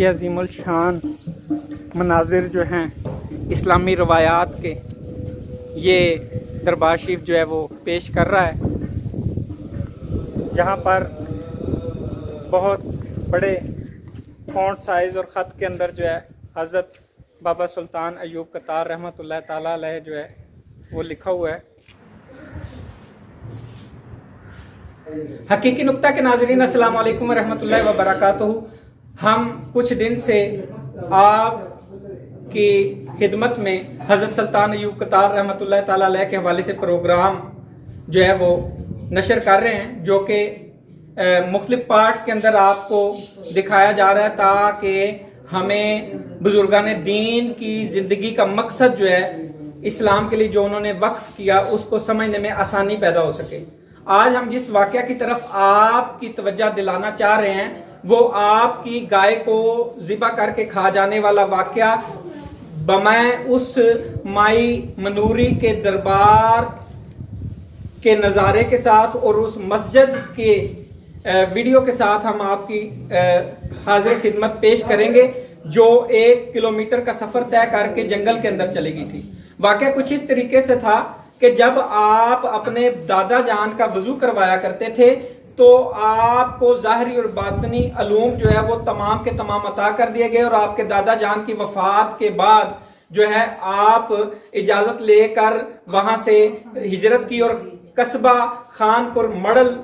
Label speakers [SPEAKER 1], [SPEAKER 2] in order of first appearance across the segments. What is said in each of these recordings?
[SPEAKER 1] ये अजीमुल शान मनाजिर जो हैं इस्लामी रवायात के, ये दरबार शरीफ जो है वो पेश कर रहा है। यहाँ पर बहुत बड़े फ़ॉन्ट साइज़ और ख़त के अंदर जो है हज़रत बाबा सुल्तान अयूब कतार रहमतुल्लाह ताला अलैह जो है वो लिखा हुआ है। हकीकी नुक्ता के नाज़रीन, अस्सलाम वालेकुम व रहमतुल्लाहि व बरकातुहू। हम कुछ दिन से आपकी खिदमत में हज़रत सुल्तान अयूब कतार रहमतुल्लाह ताला अलैह के हवाले से प्रोग्राम जो है वो नशर कर रहे हैं, जो कि मुख्तलिफ पार्ट्स के अंदर आपको दिखाया जा रहा है ताकि हमें बुजुर्गान दीन की ज़िंदगी का मकसद जो है इस्लाम के लिए जो उन्होंने वक्फ किया उसको समझने में आसानी पैदा हो सके। आज हम जिस वाक़या की तरफ आपकी तवज्जो दिलाना चाह रहे हैं वो आपकी गाय को ज़िबा करके खा जाने वाला वाक़या बमै उस माई मनूरी के दरबार के नज़ारे के साथ और उस मस्जिद के वीडियो के साथ हम आपकी हाजिर खिदमत पेश करेंगे, जो 1 किलोमीटर का सफ़र तय करके जंगल के अंदर चली गई थी। वाक़या कुछ इस तरीके से था कि जब आप अपने दादा जान का वजू करवाया करते थे तो आपको ज़ाहरी और बातनी अलूम जो है वो तमाम के तमाम अता कर दिए गए, और आपके दादा जान की वफात के बाद जो है आप इजाज़त लेकर वहाँ से हिजरत की और कस्बा खानपुर मडल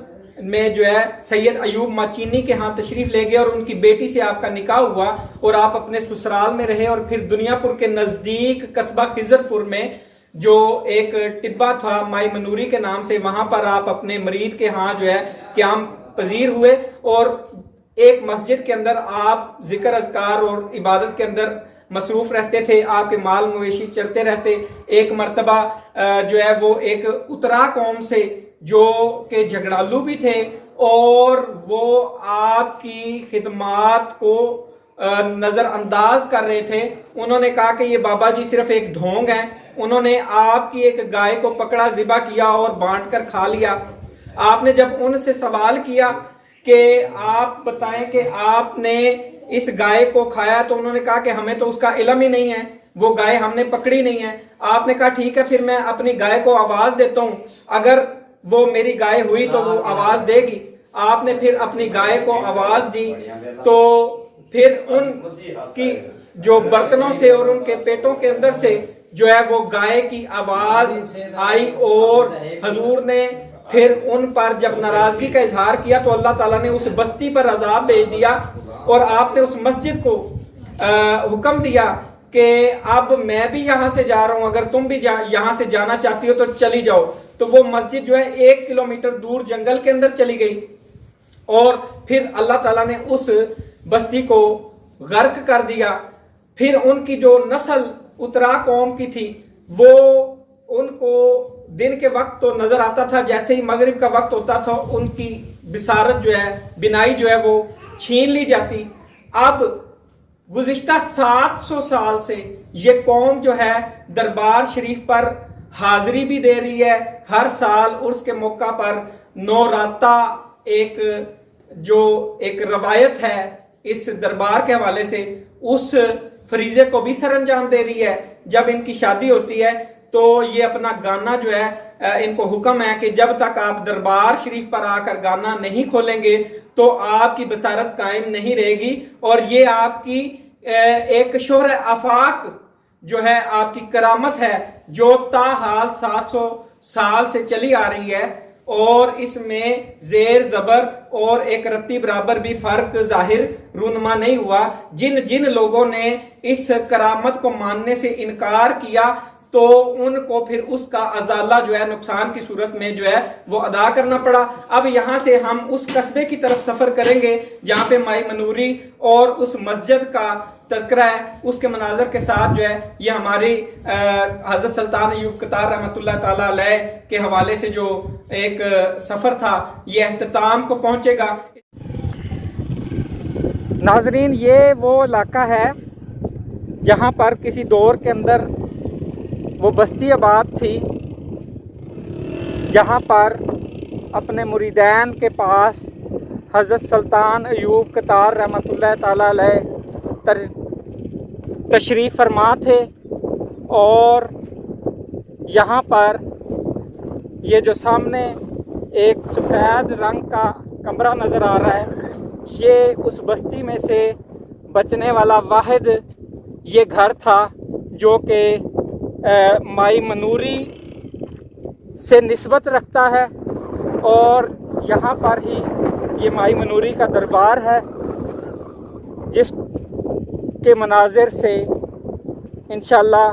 [SPEAKER 1] में जो है सैयद अयूब माचीनी के यहाँ तशरीफ ले गए और उनकी बेटी से आपका निकाह हुआ और आप अपने ससुराल में रहे। और फिर दुनियापुर के नज़दीक कस्बा खिजरपुर में जो एक टिब्बा था माई मनूरी के नाम से, वहां पर आप अपने मरीद के यहाँ जो है क़याम पजीर हुए और एक मस्जिद के अंदर आप जिक्र अज़कार और इबादत के अंदर मसरूफ रहते थे। आपके माल मवेशी चरते रहते। एक मर्तबा जो है वो एक उतरा कौम से जो के झगड़ालू भी थे और वो आपकी खिदमात को नज़रअंदाज कर रहे थे। उन्होंने कहा कि ये बाबा जी सिर्फ एक ढोंग है। उन्होंने आपकी एक गाय को पकड़ा, ज़िबा किया और बांट कर खा लिया। आपने जब उनसे सवाल किया कि आप बताएं कि आपने इस गाय को खाया, तो उन्होंने कहा कि हमें तो उसका इल्म ही नहीं है, वो गाय हमने पकड़ी नहीं है। आपने कहा ठीक है, फिर मैं अपनी गाय को आवाज देता हूँ, अगर वो मेरी गाय हुई तो वो आवाज देगी। आपने फिर अपनी गाय को आवाज दी तो फिर उनकी जो बर्तनों से और उनके पेटों के अंदर से जो है वो गाय की आवाज आई और हजूर ने फिर उन पर जब नाराजगी का इजहार किया तो अल्लाह ताला ने उस बस्ती पर अजाब भेज दिया और आपने उस मस्जिद को हुक्म दिया कि अब मैं भी यहाँ से जा रहा हूँ, अगर तुम भी यहाँ से जाना चाहती हो तो चली जाओ। तो वो मस्जिद जो है 1 किलोमीटर दूर जंगल के अंदर चली गई और फिर अल्लाह ताला ने उस बस्ती को गर्क कर दिया। फिर उनकी जो नस्ल उतरा कौम की थी वो उनको दिन के वक्त तो नजर आता था, जैसे ही मगरिब का वक्त होता था उनकी बिसारत जो है बिनाई जो है वो छीन ली जाती। अब गुज़िश्ता 700 साल से ये कौम जो है दरबार शरीफ पर हाजिरी भी दे रही है। हर साल उर्स के मौका पर नौराता एक रवायत है इस दरबार के हवाले से, उस फरीजे को भी सरअंजाम दे रही है। जब इनकी शादी होती है तो ये अपना गाना जो है इनको हुक्म है कि जब तक आप दरबार शरीफ पर आकर गाना नहीं खोलेंगे तो आपकी बसारत कायम नहीं रहेगी। और ये आपकी एक शोहर आफाक जो है आपकी करामत है जो ताहाल 700 साल से चली आ रही है और इसमें जेर जबर और एक रत्ती बराबर भी फर्क जाहिर रूनमा नहीं हुआ। जिन जिन लोगों ने इस करामत को मानने से इनकार किया तो उनको फिर उसका अजाला जो है नुकसान की सूरत में जो है वो अदा करना पड़ा। अब यहाँ से हम उस कस्बे की तरफ सफर करेंगे जहाँ पे माई मनूरी और उस मस्जिद का तज़किरा है, उसके मनाजर के साथ जो है ये हमारी हज़रत सुल्तान अयूब कतार रहमतुल्लाह ताला अलैह के हवाले से जो एक सफर था ये अख्ताम को पहुंचेगा। नाजरीन, ये वो इलाका है जहाँ पर किसी दौर के अंदर वो बस्ती आबाद थी, जहाँ पर अपने मुरीदैन के पास हज़रत सुल्तान अयूब कतार रहमतुल्लाह ताला अलैह तशरीफ़ फरमा थे। और यहाँ पर ये जो सामने एक सफ़ेद रंग का कमरा नज़र आ रहा है, ये उस बस्ती में से बचने वाला वाहिद ये घर था जो कि माई मनूरी से निस्बत रखता है। और यहाँ पर ही ये माई मनूरी का दरबार है, जिसके मनाजिर से इंशाअल्लाह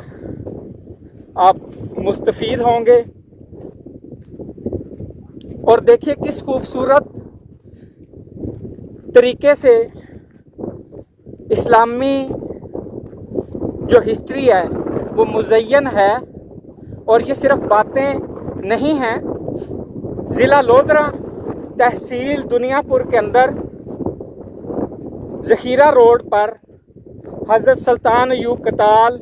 [SPEAKER 1] आप मुस्तफ़ीद होंगे। और देखिए किस खूबसूरत तरीके से इस्लामी जो हिस्ट्री है वो मुज़य्यन है। और ये सिर्फ बातें नहीं हैं। ज़िला लोधरा, तहसील दुनियापुर के अंदर ज़खीरा रोड पर हज़रत सुल्तान अय्यूब कताल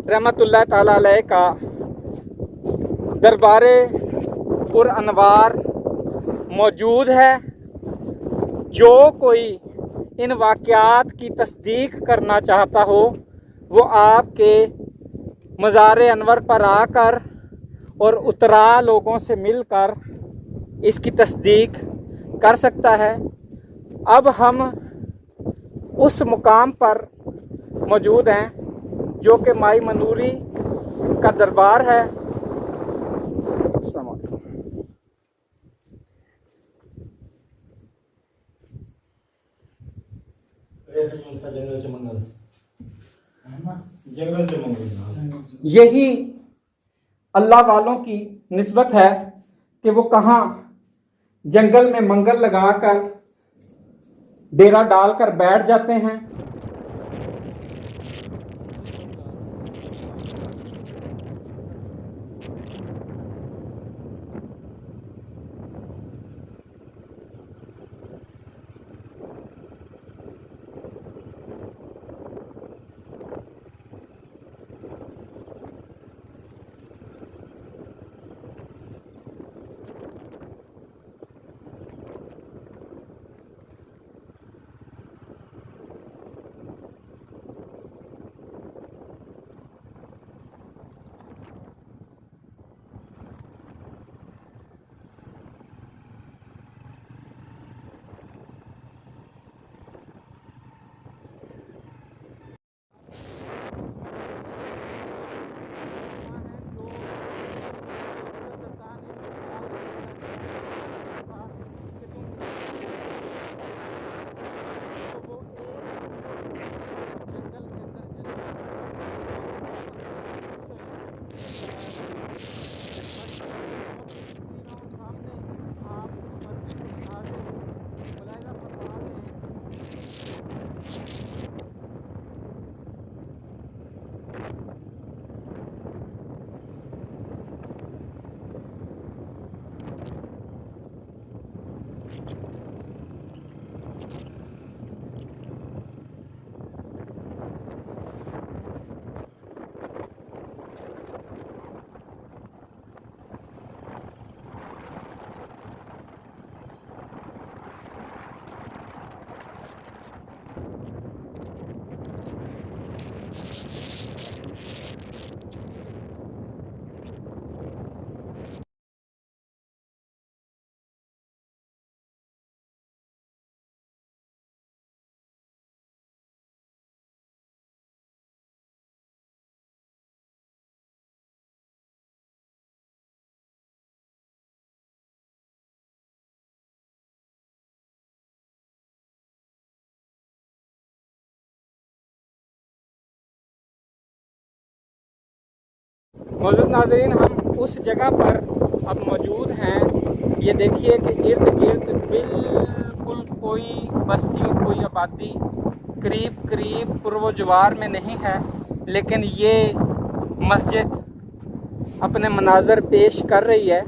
[SPEAKER 1] रहमतुल्लाह ताला अलैह का दरबारे पुर अनवार मौजूद है। जो कोई इन वाक़यात की तस्दीक करना चाहता हो वो आपके मज़ार अनवर पर आकर और उतरा लोगों से मिलकर इसकी तस्दीक कर सकता है। अब हम उस मुकाम पर मौजूद हैं जो कि माई मनूरी का दरबार है। यही अल्लाह वालों की निस्बत है कि वो कहाँ जंगल में मंगल लगाकर डेरा डालकर बैठ जाते हैं। मौजूद नाज़रीन, हम उस जगह पर अब मौजूद हैं। ये देखिए कि इर्द गिर्द बिल्कुल कोई बस्ती और कोई आबादी करीब पूर्व जवार में नहीं है, लेकिन ये मस्जिद अपने मनाज़र पेश कर रही है।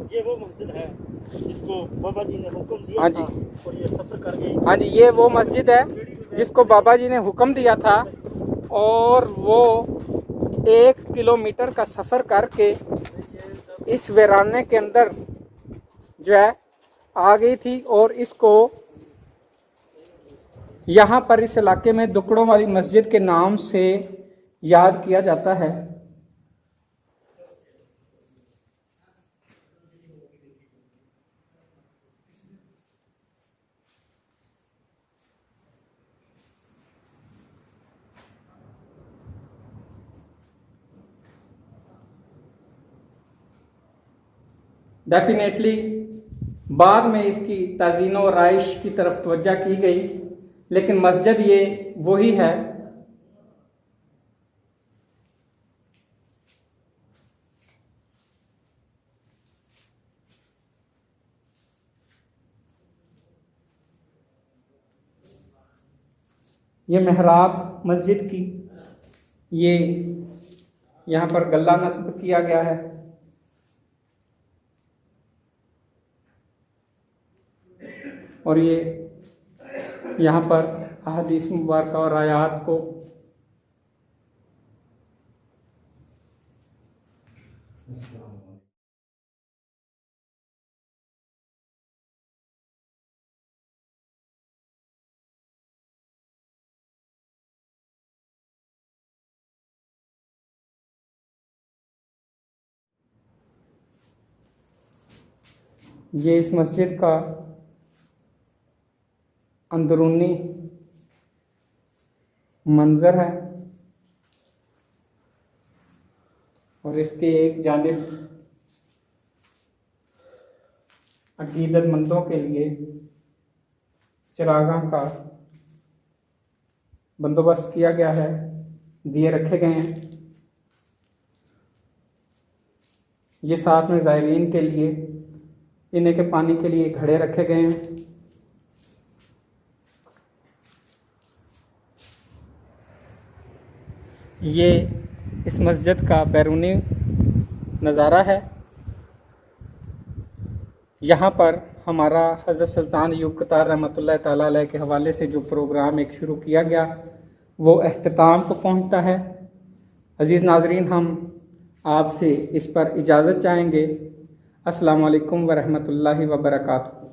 [SPEAKER 2] ये वो मस्जिद है जिसको बाबा जी ने हुक्म दिया
[SPEAKER 1] हाँ जी,
[SPEAKER 2] था और ये सफ़र करके।
[SPEAKER 1] हाँ जी, ये वो मस्जिद है जिसको बाबा जी ने हुक्म दिया था और वो 1 किलोमीटर का सफ़र करके इस वीराने के अंदर जो है आ गई थी और इसको यहाँ पर इस इलाके में दुकड़ों वाली मस्जिद के नाम से याद किया जाता है। डेफिनेटली बाद में इसकी तज़ीन और राइश की तरफ तवज्जो की गई, लेकिन मस्जिद ये वही है। ये मेहराब मस्जिद की, ये यहाँ पर गल्ला नस्ब किया गया है। और ये यहाँ पर अहादीस मुबारक और आयात को ये इस मस्जिद का अंदरूनी मंजर है। और इसके एक जानिब अकीदतमंदों के लिए चिरागां का बंदोबस्त किया गया है, दिए रखे गए हैं। ये साथ में ज़ायरीन के लिए पीने के पानी के लिए घड़े रखे गए हैं। ये इस मस्जिद का बैरूनी नज़ारा है। यहाँ पर हमारा हज़रत सुल्तान अय्यूब कतार रहमतुल्लाह ताला अलैह के हवाले से जो प्रोग्राम एक शुरू किया गया वो अख्ताम को पहुँचता है। अज़ीज़ नाज़रीन, हम आपसे इस पर इजाज़त चाहेंगे। अस्सलामु अलैकुम व रहमतुल्लाहि व बरकातुहू।